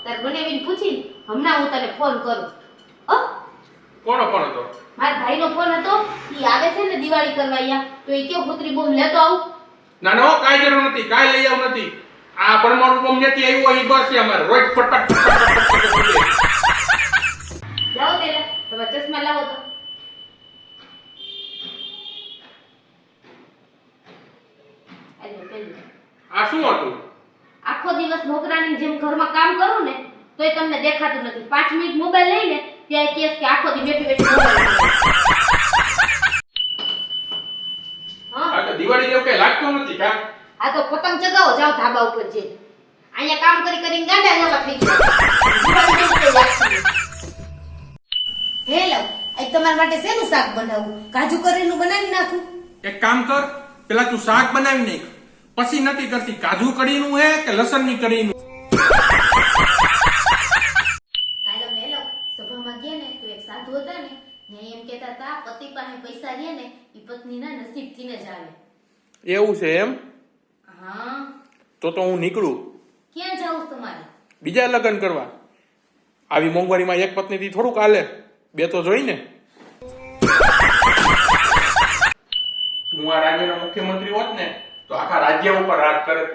તાર બનાવીને પૂછી હમણાં હું તને ફોન કરું. કોનો ફોન હતો? મારા ભાઈનો ફોન હતો. ઈ આવે છે ને દિવાળી કરવા અહીંયા, તો ઈ કે પુત્રી બોમ્બ લેતો આવું. ના ના કાઈ જરૂર નથી, કાઈ લઈ આવ નથી. આ પરમાણુ બોમ્બ નથી આવ્યો ઈ બસ છે અમારે રોજ ફટફટ લાવો તેલા તમે ચશ્મા લાવો તો. આ શું હતું? આખો દિવસ નોકરાની જેમ ઘરમાં કામ કરું ને તોય તમને દેખાતું નથી. 5 મિનિટ મોબાઈલ લઈને ત્યાં કેસ કે આખો દી બેઠી બેઠી મોબાઈલ. આ તો દિવાળી જેવું કઈ લાગતું નથી કા? આ તો પતંગ ચગાવો જાવ ધાબા ઉપર છે. અહીંયા કામ કરી કરીને ગાંડા જેવા થઈ ગયા. હેલો, આજ તમારા માટે શેનું શાક બનાવું? કાજુ કરીનું બનાવી નાખું? એક કામ કર, પેલા તું શાક બનાવી નાખ, પછી નક્કી કરતી કાજુ કઢીનું હે કે લસણની કઢીનું. કાલે મેલો સભામાં ગયા ને તો એક સાધુ હતા ને એમ કહેતા હતા પતિ પાસે પૈસા લે ને ઈ પત્નીના નસીબથી ને જ આવે. એવું છે એમ? હા. તો હું નીકળું. ક્યાં જાવું તમારે? બીજા લગ્ન કરવા. આવી મોંઘવારીમાં એક પત્નીથી થોડુંક હાલે, બે તો જોઈ ને. હું આ રાજ્યનો મુખ્યમંત્રી હોત ને તો આખા રાજ્ય ઉપર રાજ કરત.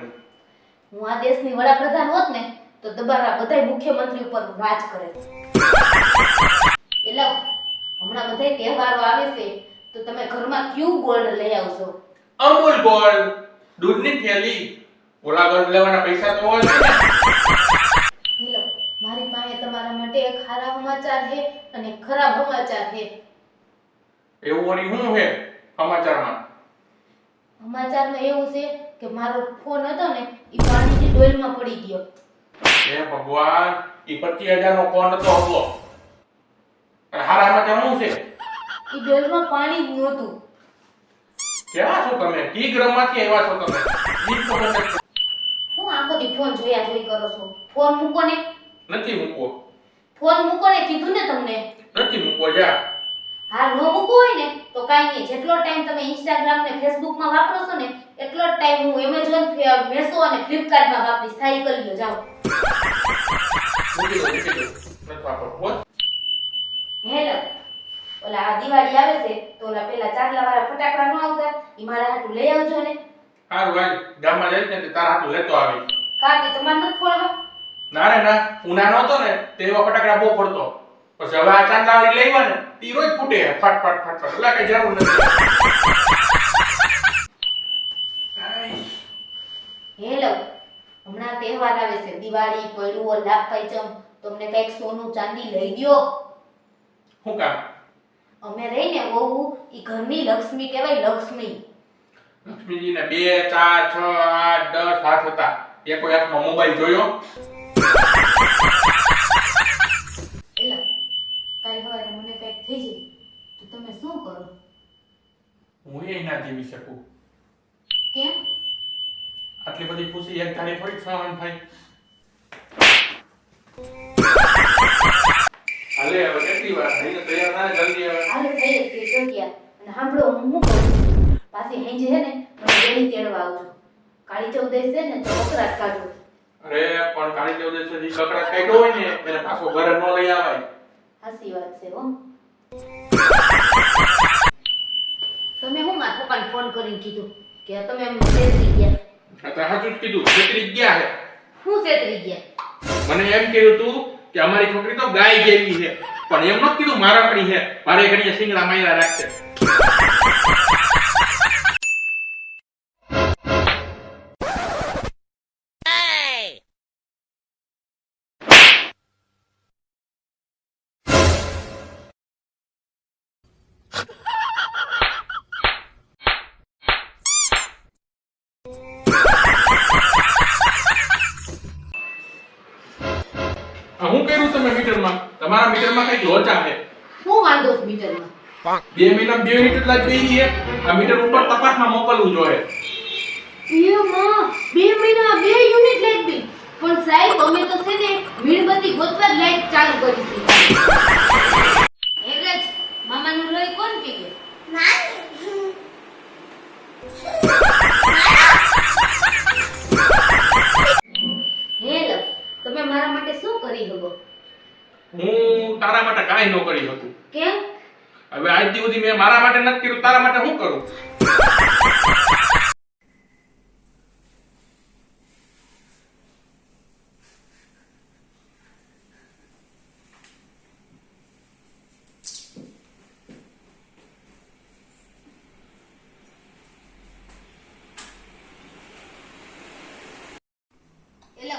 હું આ દેશની વડાપ્રધાન હોત ને તો દબારા બધાય મુખ્યમંત્રી ઉપર રાજ કરે. એટલે હમણાં બધાય તહેવારો આવે છે તો તમે ઘરમાં ક્યુ ગોલ્ડ લઈ આવશો? અમૂલ ગોલ્ડ, દૂધની થેલી, ઓલા ગોલ્ડ લેવાના પૈસા તો હોય ને. હેલો, મારી પાસે તમારા માટે એક સારા સમાચાર છે અને એક ખરાબ સમાચાર છે. એવું વળી શું છે સમાચારમાં? સમાચારમાં એવું છે કે મારો ફોન હતો ને ઈ પાણીની ડોલમાં પડી ગયો. હે ભગવાન, ઈ 25,000 નો ફોન હતો હતો. અને હારા સમાચાર શું છે? ઈ ડોલમાં પાણી જ નહોતું. કેવા છો તમે? કી ગ્રહમાંથી આવ્યા છો તમે? ઈ ખબર નથી. હું આખો દી ફોન જોયા જોઈ કરો છો. ફોન મૂકો ને. નથી મૂકવો. ફોન મૂકો ને કીધું ને તમને. નથી મૂકવો જા. હા, નો મૂકવો હોય ને તો કાઈ નહીં. જેટલો ટાઈમ તમે Instagram ને Facebook માં વાપરો છો ને એટલો જ ટાઈમ હું Amazon, Meesho અને Flipkart માં વાપરીશ. થાય કરી લ્યો જાઓ. મૂકી દો. નથી વાપરવો. હેલો, ઓલા આ દિવાળી આવે છે તો ઓલા પેલા ચાંદલા વાળા ફટાકડા નો આવતા ઈ મારા હાટુ લઈ આવજો ને. હારું હાલ, ગામમાં જઈશ ને તારા હાટુ લેતો આવી. કાકી તમારે નથી ફોડવા? ના રે ના, હું નાનો હતો ને તે એવા ફટાકડા બહુ ફોડતો. પછી હવે આ ચાંદલાવાળી લેવા ને ઈ રોજ ફૂટે ફટ ફટ ફટ ફટ. એટલે કઈ જરૂર નથી. હેલો, હમણાં તહેવાર આવે છે દિવાળી, પૈડુઓ, લાભ પાંચમ. તમને કઈક સોનું ચાંદી લઈ દ્યો. શું કામ? અમે રહીને વહુ ઈ ઘરની લક્ષ્મી કહેવાય. લક્ષ્મી લક્ષ્મીજીને 2 4 6 8 10 હાથ હતા. એ કોઈ હાથમાં મોબાઈલ જોયો? એલા કાલ સવારે મને કઈક થઈ જાય તો તમે શું કરો? હું એ ના જીવી શકું. કેમ? આટલી બધી ખુશી એક ધારી થોડી સહન થાય. હાલે હવે કેટલી વાર થઈને તૈયાર ના જલ્દી હવે. હાલ થઈ કે જોગ્યા અને સાંભળો હું શું કરું. પાછી હેંજે હે ને મને વેલી તેડવા આવજો. કાળી ચૌદશ છે ને તો કકરાટ કાઢો. અરે પણ કાળી ચૌદશ સુધી કકડાટ કાઢ્યો હોય ને એને પાછો ઘરે ન લઈ આવાય. હાસી વાત છે હો. તમે હું મારા પપ્પાને ફોન કરીને કીધું કે તમે એમ છેતરી ગયા? તો સાચું જ કીધું, છેતરી ગયા હે. હું છેતરી ગયા? મને એમ કીધું તું કે અમારી છોકરી તો ગાય જેવી છે, પણ એમ નતું કીધું મારા કડી છે, મારે ઘડીએ સિંગડા માયરા રાખશે. હું કર્યું તમે મીટરમાં? તમારા મીટરમાં કઈક લોચા છે. હું વાંધો છે મીટરમાં? 2 મહિના 2 યુનિટ જ બેરી છે. આ મીટર ઉપર તપાસમાં મોકલવું જોઈએ. એ માં 2 મહિના 2 યુનિટ લાઈટ બિલ. પણ સાહેબ અમે તો છે ને મીણબત્તી ગોતવા જ લાઈટ ચાલુ કરી છે. એટલે જ મામાનું લોહી કોણ પી ગયું? હેલો, તમે મારા માટે શું કરી શકો? હું તારા માટે કાંઈ ન કરી શકું. કેમ? હવે આજ સુધી મેં મારા માટે નથી કર્યું, તારા માટે શું કરું? એલો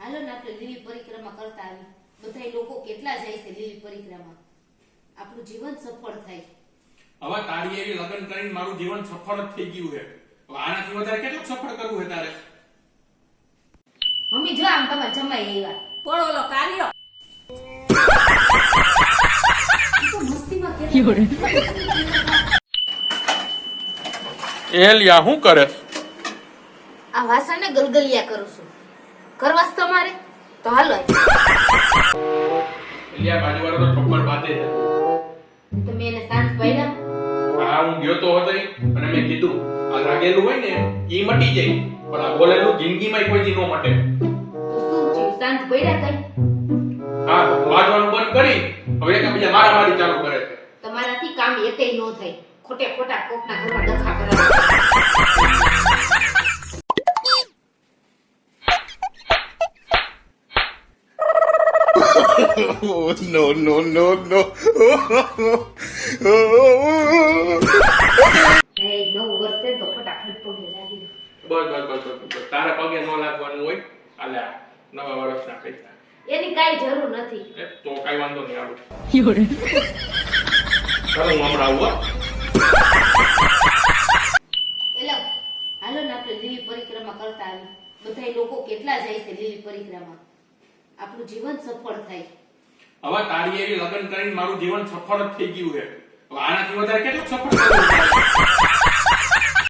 હાલો ને આપણે લીલી પરિક્રમા કરતા આવી. બધાય લોકો કેટલા જાય છે લીલી પરિક્રમા. આપણું જીવન સફળ થાય. હવે તારી એવી લગ્ન કરીને મારું જીવન સફળ જ થઈ ગયું છે. હવે આનાથી વધારે કેટલું સફળ કરવું છે તારે? મમ્મી જો આમ તમારે જમાઈ આવ્યા. કોણ ઓલો કાર્યો? ઈ તો મસ્તીમાં કહેતા. એલિયા શું કરે? આ વાસણને ગલગલિયા કરું છું. કરવાસ તમારે તો હાલો. એલિયા બાજુવાળો તો થપ્પડ બાંધે છે. તમે એને શાંત પાડ્યા. હા હું ગયો તો હતો અને મેં કીધું આ લાગેલું હોય ને ઈ મટી જાય, પણ આ બોલેલું જિંદગીમાં કોઈ દી ન મટે. તો શું થયું? શાંત પડ્યા કઈ? હા વાજવાનું બંધ કરી હવે એકબીજા મારામારી ચાલુ કરે છે. તમારાથી કામ એકેય ન થાય. ખોટે ખોટા કોકના ઘરમાં ડખા કરાવે. Oh, no, no, no, no. હે નવું વર્ષ છે તો ફટાફટ પગે લાગી. બસ તારા પગે ન લાગવાનું હોય. આલે આ નવા વર્ષના પૈસા એની કાઈ જરૂર નથી. તો કાઈ વાંધો નહીં આવું. ચાલો હું હમણાં આવું. એલો હાલો ને આપણે લીલી પરિક્રમા કરતા આવી. બધાય લોકો કેટલા જાય છે લીલી પરિક્રમા. આપણું જીવન સફળ થાય. હવે તારી એવી લગ્ન કરીને મારું જીવન સફળ જ થઈ ગયું છે. હવે આનાથી વધારે કેટલું સફળ કરવું?